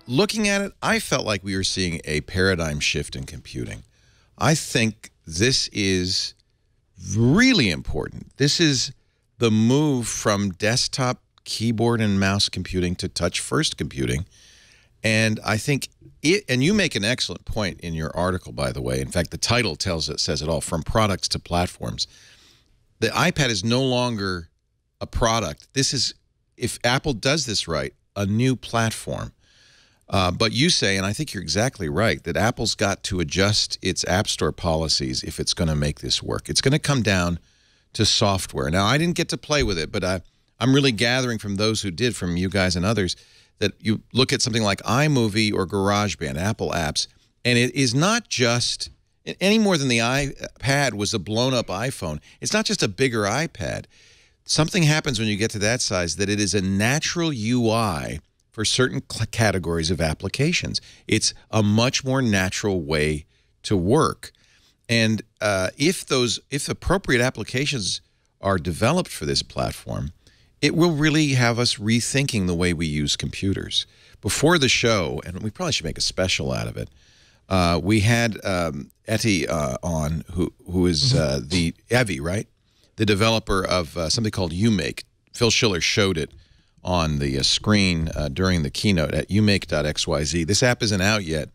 looking at it, I felt like we were seeing a paradigm shift in computing. I think this is really important. This is the move from desktop keyboard and mouse computing to touch-first computing. And I think and you make an excellent point in your article, by the way. In fact, the title says it all, From Products to Platforms. The iPad is no longer a product. This is, if Apple does this right, a new platform. But you say, and I think you're exactly right, that Apple's got to adjust its App Store policies if it's going to make this work. It's going to come down to software. Now, I didn't get to play with it, but I'm really gathering from those who did, from you guys and others, that you look at something like iMovie or GarageBand, Apple apps, and it is not just, any more than the iPad was a blown-up iPhone, it's not just a bigger iPad. Something happens when you get to that size that it is a natural UI for certain categories of applications. It's a much more natural way to work. And if appropriate applications are developed for this platform, it will really have us rethinking the way we use computers. Before the show, and we probably should make a special out of it, we had Etty on, who is the Evie, right? The developer of something called UMake. Phil Schiller showed it on the screen during the keynote at umake.xyz. This app isn't out yet.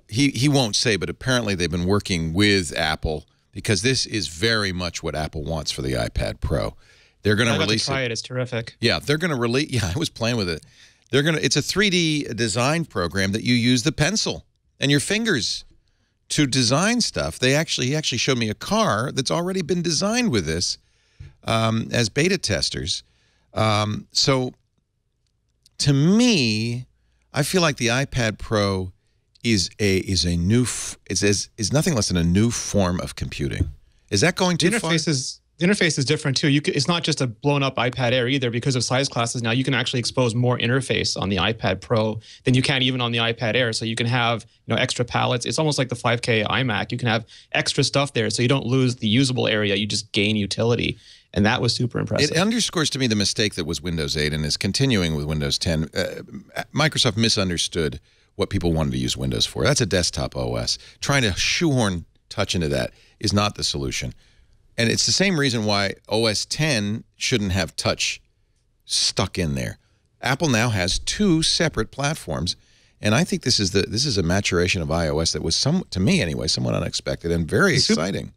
He won't say, but apparently they've been working with Apple because this is very much what Apple wants for the iPad Pro. They're going to release it. Try it. It's terrific. Yeah, they're going to release. Yeah, I was playing with it. It's a 3D design program that you use the pencil and your fingers to design stuff. He actually showed me a car that's already been designed with this as beta testers. So to me, I feel like the iPad Pro is nothing less than a new form of computing. Is that going too far? The interface is different too. It's not just a blown-up iPad Air either. Because of size classes now, you can actually expose more interface on the iPad Pro than you can even on the iPad Air. So you can have extra palettes. It's almost like the 5K iMac. You can have extra stuff there, so you don't lose the usable area. You just gain utility, and that was super impressive. It underscores to me the mistake that was Windows 8 and is continuing with Windows 10. Microsoft misunderstood what people wanted to use Windows for. That's a desktop OS. Trying to shoehorn touch into that is not the solution. And it's the same reason why OS 10 shouldn't have touch stuck in there. Apple now has two separate platforms, and I think this is a maturation of iOS that was, to me anyway, somewhat unexpected and very exciting.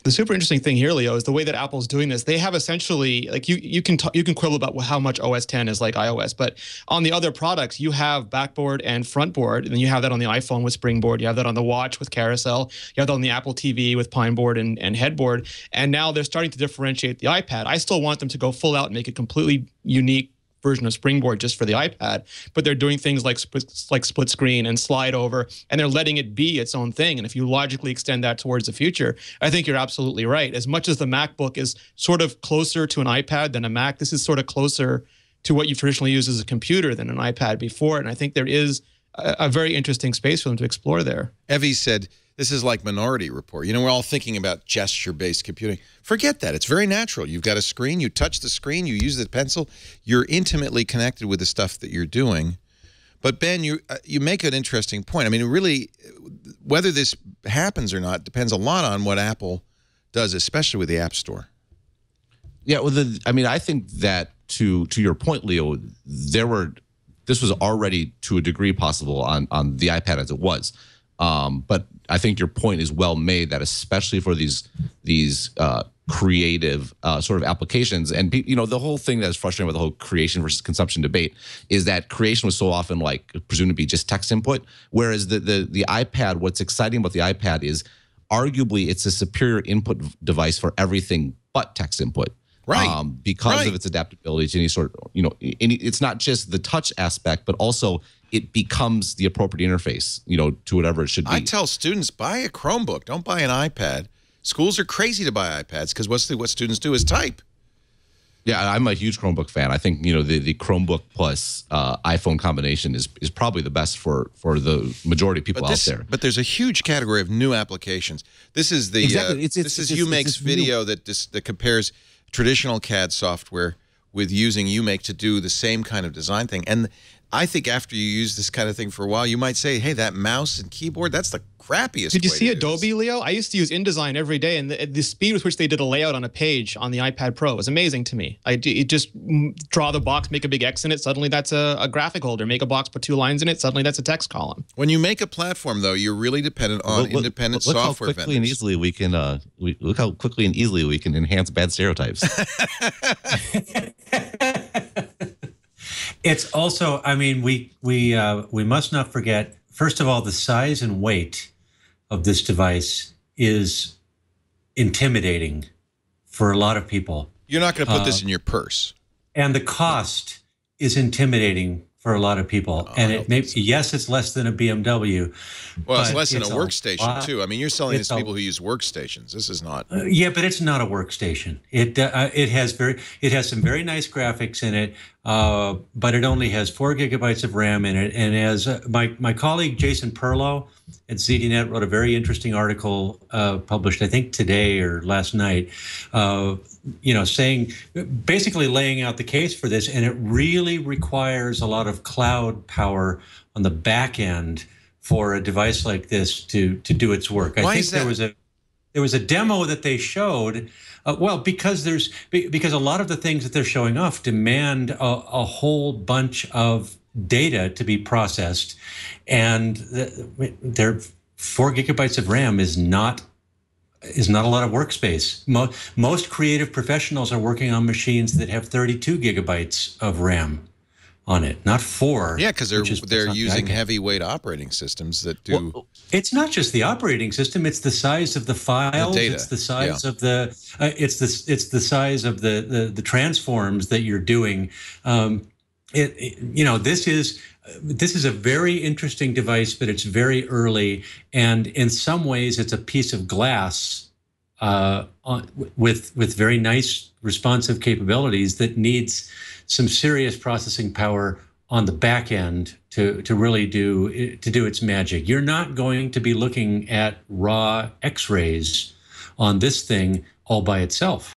The super interesting thing here, Leo, is the way that Apple's doing this. They have essentially, like, you can quibble about how much OS 10 is like iOS, but on the other products, you have backboard and frontboard, and then you have that on the iPhone with Springboard, you have that on the watch with Carousel, you have that on the Apple TV with Pineboard and Headboard, and now they're starting to differentiate the iPad. I still want them to go full out and make a completely unique version of Springboard just for the iPad, but they're doing things like split screen and slide over, and they're letting it be its own thing. And if you logically extend that towards the future, I think you're absolutely right. As much as the MacBook is sort of closer to an iPad than a Mac, this is sort of closer to what you've traditionally used as a computer than an iPad before. And I think there is a very interesting space for them to explore there. Evie said, this is like Minority Report. We're all thinking about gesture-based computing. Forget that. It's very natural. You've got a screen. You touch the screen. You use the pencil. You're intimately connected with the stuff that you're doing. But, Ben, you make an interesting point. I mean, really, whether this happens or not depends a lot on what Apple does, especially with the App Store. Yeah, well, I think that to your point, Leo, this was already to a degree possible on the iPad as it was. But I think your point is well made that especially for these creative sort of applications, and the whole thing that's frustrating with the whole creation versus consumption debate is that creation was so often like presumed to be just text input, whereas the iPad, what's exciting about the iPad is arguably it's a superior input device for everything but text input. Right. Because of its adaptability to any sort of, it's not just the touch aspect, but also it becomes the appropriate interface, to whatever it should be. I tell students, buy a Chromebook. Don't buy an iPad. Schools are crazy to buy iPads because what students do is type. Yeah, I'm a huge Chromebook fan. I think, the Chromebook plus iPhone combination is probably the best for the majority of people out there. But there's a huge category of new applications. This is the this is UMake's video that compares traditional CAD software with using UMake to do the same kind of design thing. And I think after you use this kind of thing for a while, you might say, hey, that mouse and keyboard, that's the crappiest. Did you way see to do Adobe, this. Leo? I used to use InDesign every day, and the speed with which they did a layout on a page on the iPad Pro was amazing to me. It just draw the box, make a big X in it, suddenly that's a graphic holder. Make a box, put 2 lines in it, suddenly that's a text column. When you make a platform, though, you're really dependent on independent software look how quickly vendors. and easily we can look how quickly and easily we can enhance bad stereotypes. It's also, I mean, we must not forget, first of all, the size and weight of this device is intimidating for a lot of people. You're not going to put this in your purse. And the cost is intimidating for a lot of people. And it may, yes, it's less than a BMW. Well, it's but less than a workstation, too. I mean, you're selling this to people who use workstations. This is not. Yeah, but it's not a workstation. It has some very nice graphics in it, but it only has 4 gigabytes of RAM in it. And as my colleague Jason Perlow at ZDNet wrote a very interesting article published, I think today or last night, saying, basically laying out the case for this, and it really requires a lot of cloud power on the back end for a device like this to do its work. I think there was a demo that they showed. Because a lot of the things that they're showing off demand a whole bunch of data to be processed, and their 4 gigabytes of RAM is not a lot of workspace. Most creative professionals are working on machines that have 32 gigabytes of RAM on it, not 4. Yeah, because they're using heavyweight operating systems that do. Well, it's not just the operating system; it's the size of the files. The data. It's the size of the. It's the size of the transforms that you're doing. This is a very interesting device, but it's very early, and in some ways, it's a piece of glass with very nice responsive capabilities that needs some serious processing power on the back end to really do its magic. You're not going to be looking at raw X-rays on this thing all by itself.